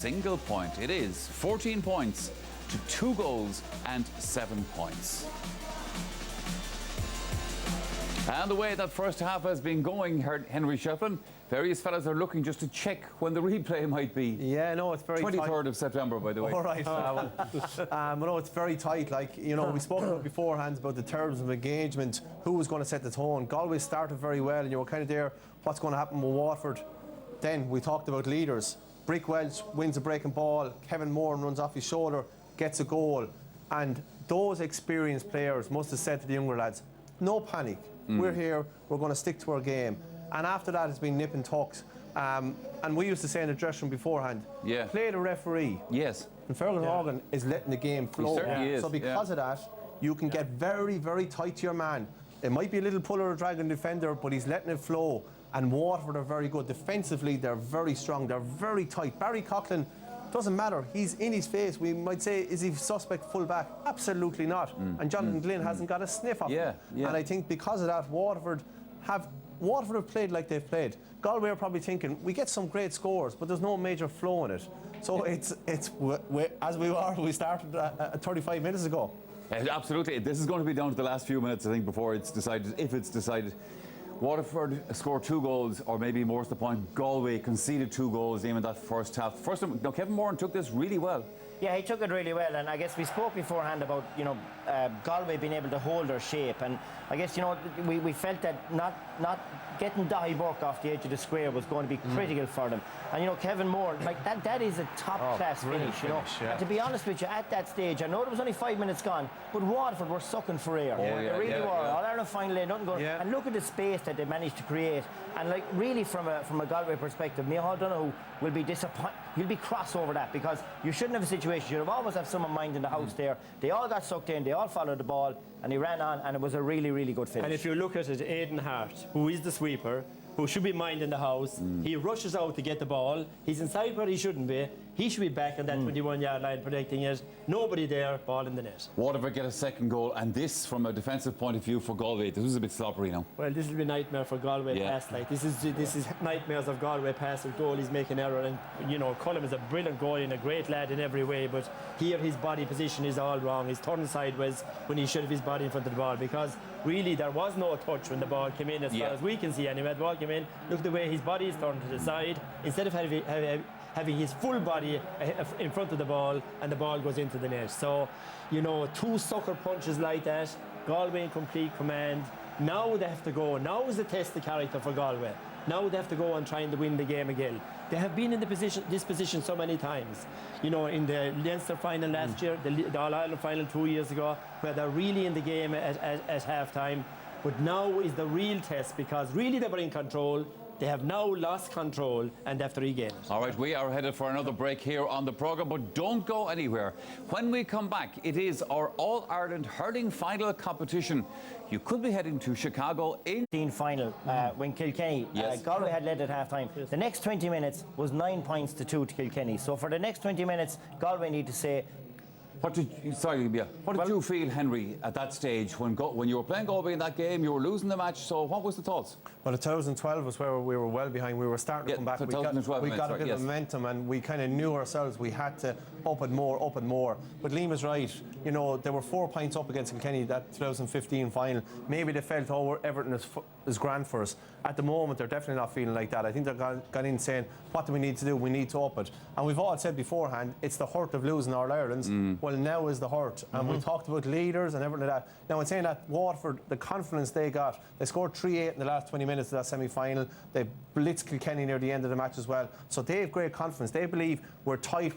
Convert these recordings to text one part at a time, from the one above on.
single point. It is 14 points to 2 goals and 7 points. And the way that first half has been going, Henry Shefflin, various fellas are looking just to check when the replay might be. Yeah, no, it's very 23rd of September, by the way. All right. No, it's very tight. Like, you know, we spoke about beforehand about the terms of engagement, who was going to set the tone. Galway started very well, and you were kind of there, what's going to happen with Waterford. Then we talked about leaders. Brick Welch wins a breaking ball. Kevin Moore runs off his shoulder, gets a goal. And those experienced players must have said to the younger lads, no panic. We're here, we're going to stick to our game. And after that, it's been nip and tucks. And we used to say in the dressing room beforehand, play the referee. Yes. And Fergal Horgan is letting the game flow. He certainly is. So because of that, you can get very, very tight to your man. It might be a little puller or dragon defender, but he's letting it flow. And Waterford are very good. Defensively, they're very strong. They're very tight. Barry Coughlin, doesn't matter. He's in his face. We might say, is he suspect full back? Absolutely not. And Jonathan Glynn hasn't got a sniff of him. And I think because of that, Waterford have played like they've played. Galway are probably thinking, we get some great scores, but there's no major flow in it. So it's as we started 35 minutes ago. Absolutely. This is going to be down to the last few minutes, I think, before it's decided, if it's decided. Waterford scored 2 goals, or maybe more to the point, Galway conceded 2 goals even in that first half. First time, now Kevin Moran took this really well. Yeah, he took it really well, and I guess we spoke beforehand about, you know, Galway being able to hold their shape, and I guess, you know, we felt that not getting Dahi Burke off the edge of the square was going to be critical for them. And, you know, Kevin Moore, like, that is a top-class finish, you know. And to be honest with you, at that stage, I know there was only 5 minutes gone, but Waterford were sucking for air. They really were. All-Ireland final, nothing going. And look at the space that they managed to create. And, like, really, from a Galway perspective, Micheál Donoghue will be disappointed. He'll be cross over that, because you shouldn't have a situation. You should always have someone mind in the house there. They all got sucked in, they all followed the ball, and he ran on, and it was a really, really good finish. And if you look at it, Aidan Hart, who is the sweeper, who should be minding the house, he rushes out to get the ball. He's inside where he shouldn't be. He should be back on that 21-yard line protecting it. Nobody there, ball in the net. Waterford get a second goal, and this, from a defensive point of view for Galway, this was a bit sloppery now. Well, this will be a nightmare for Galway pass. Like, this is nightmares of Galway pass with goalies making error. And, you know, Cullum is a brilliant goalie and a great lad in every way, but here his body position is all wrong. He's turned sideways when he should have his body in front of the ball, because really there was no touch when the ball came in, as far as we can see anyway. The ball came in, look at the way his body is turned to the side, instead of having his full body in front of the ball, and the ball goes into the net. So, you know, 2 sucker punches like that, Galway in complete command. Now they have to go. Now is the test of character for Galway. Now they have to go and trying to win the game again. They have been in this position so many times. You know, in the Leinster final last year, the All-Ireland final 2 years ago, where they're really in the game at half-time. But now is the real test, because really they were in control. They have now lost control, and they have to regain it. All right, we are headed for another break here on the programme, but don't go anywhere. When we come back, it is our All-Ireland hurling final competition. You could be heading to Chicago in final when Kilkenny, Galway had led at half-time. The next 20 minutes was 9 points to 2 to Kilkenny. So for the next 20 minutes, Galway need to say, What did you feel, Henry, at that stage when you were playing Galway in that game? You were losing the match, so what was the thoughts? Well, 2012 was where we were well behind. We were starting to come back. We got a bit of momentum, and we kind of knew ourselves we had to up and more. But Liam is right. You know, there were 4 points up against Kilkenny that 2015 final. Maybe they felt, Everton is grand for us. At the moment, they're definitely not feeling like that. I think they've gone in saying, what do we need to do? We need to up it. And we've all said beforehand, it's the hurt of losing All-Irelands. Well, now is the hurt. And we talked about leaders and everything like that. Now, in saying that, Waterford, the confidence they got, they scored 3-8 in the last 20 minutes of that semi-final. They blitzed Kilkenny near the end of the match as well. So they have great confidence. They believe we're tight,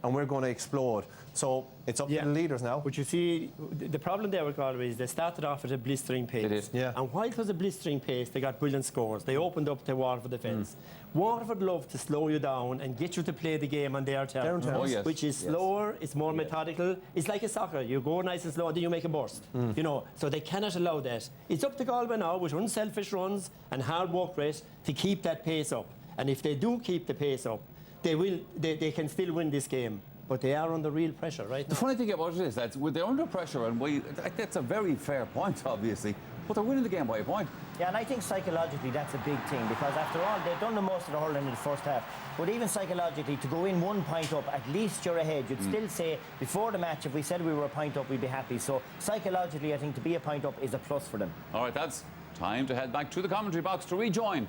and we're going to explode. So it's up to the leaders now. But you see, the problem there with Galway is they started off at a blistering pace. It is. And while it was a blistering pace, they got brilliant scores. They opened up the Waterford defence. Waterford love to slow you down and get you to play the game on their terms, which is slower, it's more methodical. It's like a soccer. You go nice and slow, and then you make a burst. You know, so they cannot allow that. It's up to Galway now with unselfish runs and hard work rate to keep that pace up. And if they do keep the pace up, they can still win this game. But they are under real pressure right now. The funny thing about it is that they're under pressure, and that's a very fair point, obviously. but they're winning the game by a point. Yeah, and I think psychologically that's a big thing, because after all, they've done the most of the hurling in the first half. But even psychologically, to go in 1 point up, at least you're ahead. You'd still say, before the match, if we said we were a point up, we'd be happy. So psychologically, I think to be a point up is a plus for them. All right, that's time to head back to the commentary box to rejoin